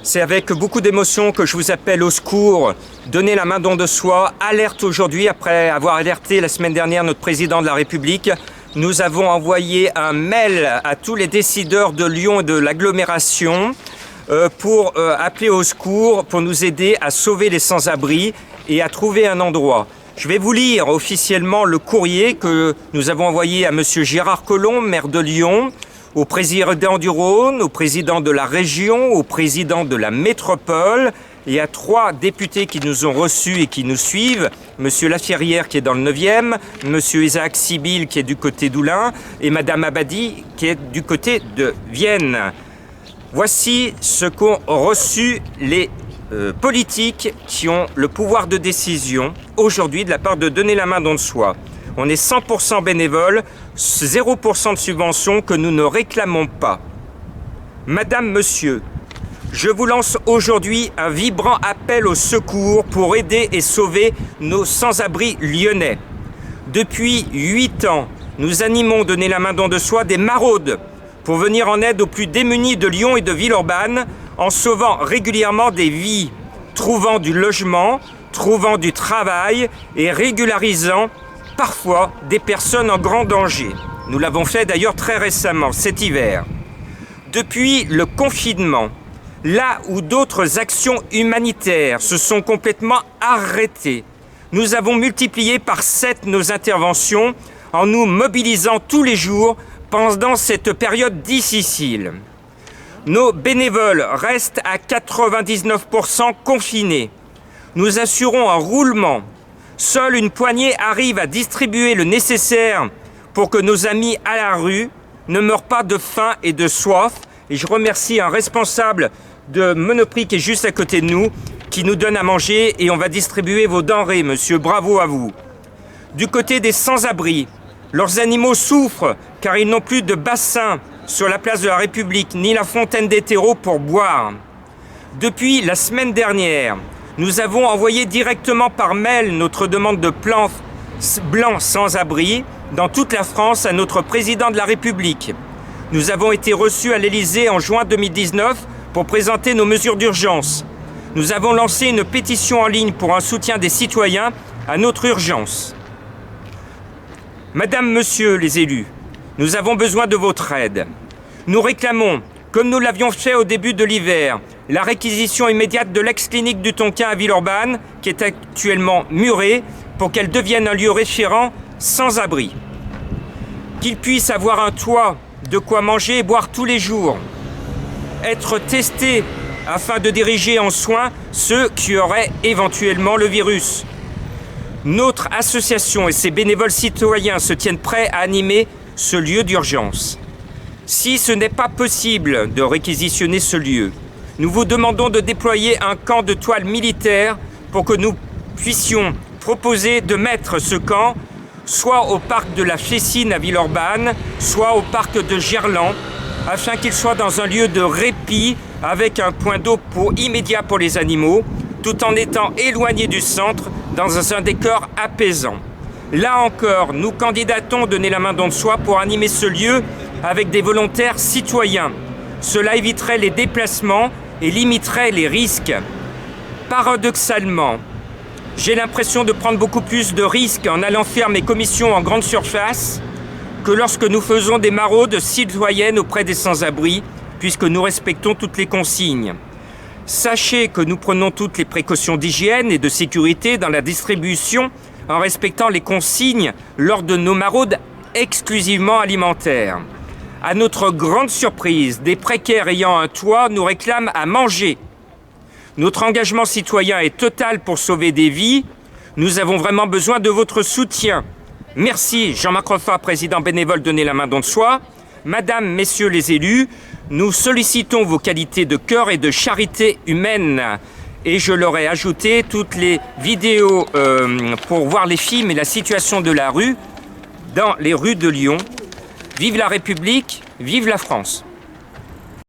C'est avec beaucoup d'émotion que je vous appelle au secours. Donnez la main don de soi. Alerte aujourd'hui, après avoir alerté la semaine dernière notre président de la République. Nous avons envoyé un mail à tous les décideurs de Lyon et de l'agglomération pour appeler au secours, pour nous aider à sauver les sans-abri et à trouver un endroit. Je vais vous lire officiellement le courrier que nous avons envoyé à M. Gérard Collomb, maire de Lyon, au président du Rhône, au président de la région, au président de la métropole et à 3 députés qui nous ont reçus et qui nous suivent, M. Laferrière qui est dans le 9e, M. Isaac Sibyl qui est du côté d'Oulin et Mme Abadi qui est du côté de Vienne. Voici ce qu'ont reçu les politiques qui ont le pouvoir de décision aujourd'hui de la part de Donner la main don de soi. On est 100% bénévoles, 0% de subventions que nous ne réclamons pas. Madame, monsieur, je vous lance aujourd'hui un vibrant appel au secours pour aider et sauver nos sans-abri lyonnais. Depuis 8 ans, nous animons Donner la main don de soi des maraudes pour venir en aide aux plus démunis de Lyon et de Villeurbanne en sauvant régulièrement des vies, trouvant du logement, trouvant du travail et régularisant parfois des personnes en grand danger. Nous l'avons fait d'ailleurs très récemment, cet hiver. Depuis le confinement, là où d'autres actions humanitaires se sont complètement arrêtées, nous avons multiplié par 7 nos interventions en nous mobilisant tous les jours pendant cette période difficile. Nos bénévoles restent à 99% confinés. Nous assurons un roulement. Seule une poignée arrive à distribuer le nécessaire pour que nos amis à la rue ne meurent pas de faim et de soif. Et je remercie un responsable de Monoprix qui est juste à côté de nous, qui nous donne à manger et on va distribuer vos denrées, monsieur. Bravo à vous. Du côté des sans-abri, leurs animaux souffrent car ils n'ont plus de bassin sur la place de la République ni la fontaine des terreaux pour boire. Depuis la semaine dernière, nous avons envoyé directement par mail notre demande de plan blanc sans abri dans toute la France à notre président de la République. Nous avons été reçus à l'Élysée en juin 2019 pour présenter nos mesures d'urgence. Nous avons lancé une pétition en ligne pour un soutien des citoyens à notre urgence. Madame, monsieur les élus, nous avons besoin de votre aide. Nous réclamons, comme nous l'avions fait au début de l'hiver, la réquisition immédiate de l'ex-clinique du Tonkin à Villeurbanne, qui est actuellement murée, pour qu'elle devienne un lieu référent sans abri. Qu'ils puissent avoir un toit, de quoi manger et boire tous les jours. Être testés afin de diriger en soins ceux qui auraient éventuellement le virus. Notre association et ses bénévoles citoyens se tiennent prêts à animer ce lieu d'urgence. Si ce n'est pas possible de réquisitionner ce lieu, nous vous demandons de déployer un camp de toile militaire pour que nous puissions proposer de mettre ce camp soit au parc de la Fessine à Villeurbanne, soit au parc de Gerland, afin qu'il soit dans un lieu de répit avec un point d'eau immédiat pour les animaux, tout en étant éloigné du centre dans un décor apaisant. Là encore, nous candidatons Donner la main don de soi pour animer ce lieu avec des volontaires citoyens. Cela éviterait les déplacements et limiterait les risques. Paradoxalement, j'ai l'impression de prendre beaucoup plus de risques en allant faire mes commissions en grande surface que lorsque nous faisons des maraudes citoyennes auprès des sans-abri, puisque nous respectons toutes les consignes. Sachez que nous prenons toutes les précautions d'hygiène et de sécurité dans la distribution en respectant les consignes lors de nos maraudes exclusivement alimentaires. À notre grande surprise, des précaires ayant un toit nous réclament à manger. Notre engagement citoyen est total pour sauver des vies. Nous avons vraiment besoin de votre soutien. Merci Jean-Marc Roffa, président bénévole Donner la main don de soi. Madame, messieurs les élus, nous sollicitons vos qualités de cœur et de charité humaine. Et je leur ai ajouté toutes les vidéos pour voir les films et la situation de la rue dans les rues de Lyon. Vive la République, vive la France!